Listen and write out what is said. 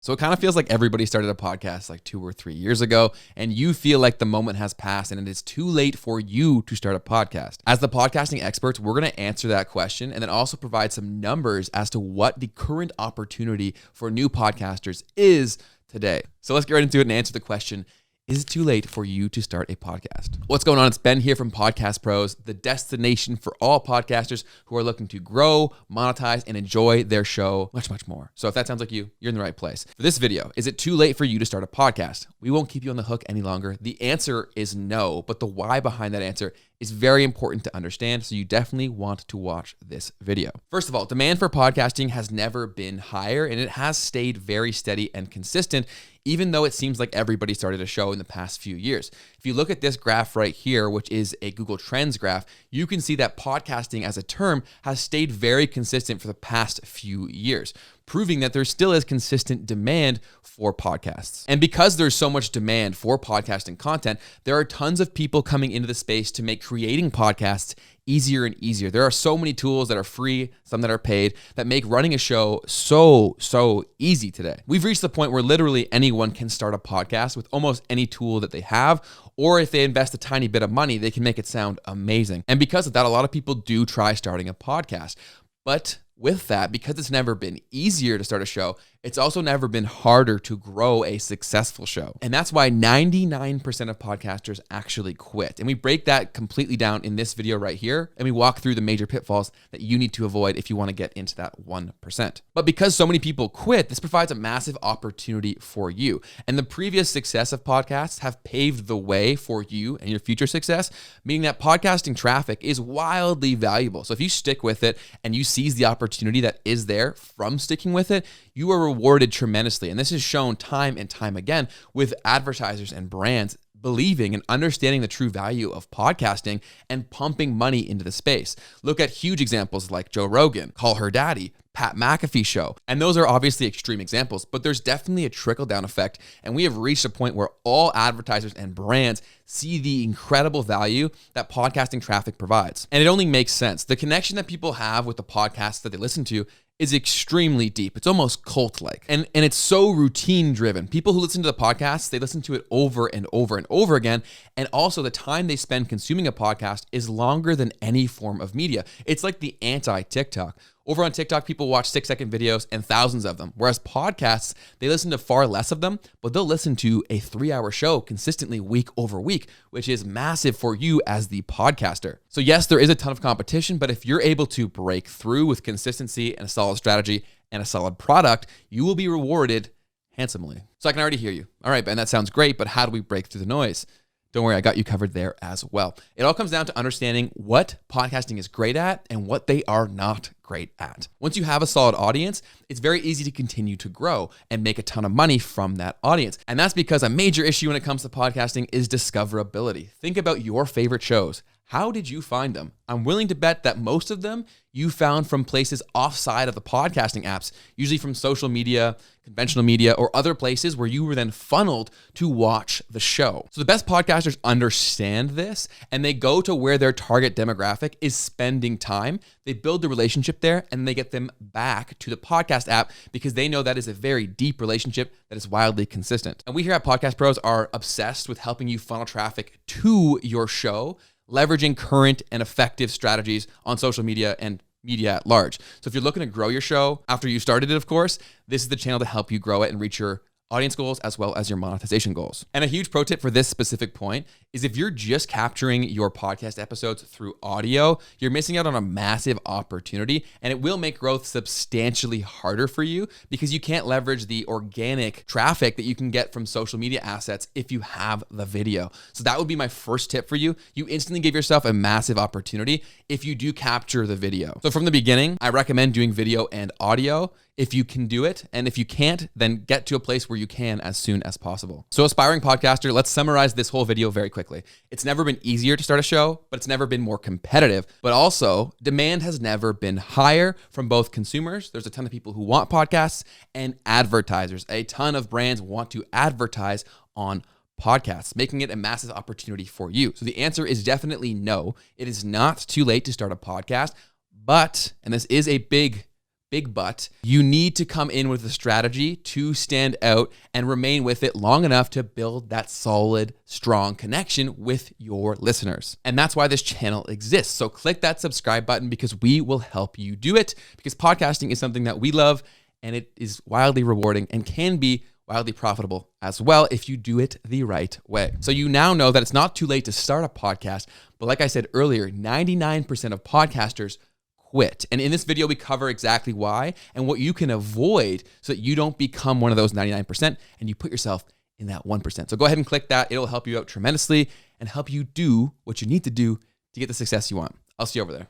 So it kind of feels like everybody started a podcast like 2 or 3 years ago, and you feel like the moment has passed and it is too late for you to start a podcast. As the podcasting experts, we're going to answer that question and then also provide some numbers as to what the current opportunity for new podcasters is today. So let's get right into it and answer the question. Is it too late for you to start a podcast? What's going on? It's Ben here from Podcast Pros, the destination for all podcasters who are looking to grow, monetize, and enjoy their show much, much more. So if that sounds like you, you're in the right place. For this video, is it too late for you to start a podcast? We won't keep you on the hook any longer. The answer is no, but the why behind that answer is very important to understand, so you definitely want to watch this video. First of all, demand for podcasting has never been higher, and it has stayed very steady and consistent, even though it seems like everybody started a show in the past few years. If you look at this graph right here, which is a Google Trends graph, you can see that podcasting as a term has stayed very consistent for the past few years, proving that there still is consistent demand for podcasts. And because there's so much demand for podcasting content, there are tons of people coming into the space to make creating podcasts easier and easier. There are so many tools that are free, some that are paid, that make running a show so easy today. We've reached the point where literally anyone can start a podcast with almost any tool that they have, or if they invest a tiny bit of money, they can make it sound amazing. And because of that, a lot of people do try starting a podcast. But with that, because it's never been easier to start a show, it's also never been harder to grow a successful show. And that's why 99% of podcasters actually quit. And we break that completely down in this video right here. And we walk through the major pitfalls that you need to avoid if you want to get into that 1%. But because so many people quit, this provides a massive opportunity for you. And the previous success of podcasts have paved the way for you and your future success, meaning that podcasting traffic is wildly valuable. So if you stick with it and you seize the opportunity that is there from sticking with it, you are rewarded tremendously. And this is shown time and time again with advertisers and brands believing and understanding the true value of podcasting and pumping money into the space. Look at huge examples like Joe Rogan, Call Her Daddy, Pat McAfee show. And those are obviously extreme examples, but there's definitely a trickle-down effect. And we have reached a point where all advertisers and brands see the incredible value that podcasting traffic provides. And it only makes sense. The connection that people have with the podcasts that they listen to is extremely deep. It's almost cult-like. And it's so routine-driven. People who listen to the podcasts, they listen to it over and over and over again. And also the time they spend consuming a podcast is longer than any form of media. It's like the anti-TikTok. Over on TikTok, people watch 6-second videos and thousands of them. Whereas podcasts, they listen to far less of them, but they'll listen to a 3-hour show consistently week over week, which is massive for you as the podcaster. So yes, there is a ton of competition, but if you're able to break through with consistency and a solid strategy and a solid product, you will be rewarded handsomely. So I can already hear you. All right, Ben, that sounds great, but how do we break through the noise? Don't worry, I got you covered there as well. It all comes down to understanding what podcasting is great at and what they are not great at. Once you have a solid audience, it's very easy to continue to grow and make a ton of money from that audience. And that's because a major issue when it comes to podcasting is discoverability. Think about your favorite shows. How did you find them? I'm willing to bet that most of them you found from places offside of the podcasting apps, usually from social media, conventional media, or other places where you were then funneled to watch the show. So the best podcasters understand this, and they go to where their target demographic is spending time. They build the relationship there, and they get them back to the podcast app because they know that is a very deep relationship that is wildly consistent. And we here at Podcast Pros are obsessed with helping you funnel traffic to your show, leveraging current and effective strategies on social media and media at large. So if you're looking to grow your show after you started it, of course, this is the channel to help you grow it and reach your audience goals as well as your monetization goals. And a huge pro tip for this specific point is if you're just capturing your podcast episodes through audio, you're missing out on a massive opportunity, and it will make growth substantially harder for you because you can't leverage the organic traffic that you can get from social media assets if you have the video. So that would be my first tip for you. You instantly give yourself a massive opportunity if you do capture the video. So from the beginning, I recommend doing video and audio if you can do it. And if you can't, then get to a place where you can as soon as possible. So aspiring podcaster, let's summarize this whole video very quickly. It's never been easier to start a show, but it's never been more competitive. But also, demand has never been higher from both consumers. There's a ton of people who want podcasts and advertisers. A ton of brands want to advertise on podcasts, making it a massive opportunity for you. So the answer is definitely no. It is not too late to start a podcast, but, and this is a big big but. You need to come in with a strategy to stand out and remain with it long enough to build that solid, strong connection with your listeners. And that's why this channel exists. So click that subscribe button because we will help you do it, because podcasting is something that we love and it is wildly rewarding and can be wildly profitable as well if you do it the right way. So you now know that it's not too late to start a podcast, but like I said earlier, 99% of podcasters quit. And in this video, we cover exactly why and what you can avoid so that you don't become one of those 99% and you put yourself in that 1%. So go ahead and click that. It'll help you out tremendously and help you do what you need to do to get the success you want. I'll see you over there.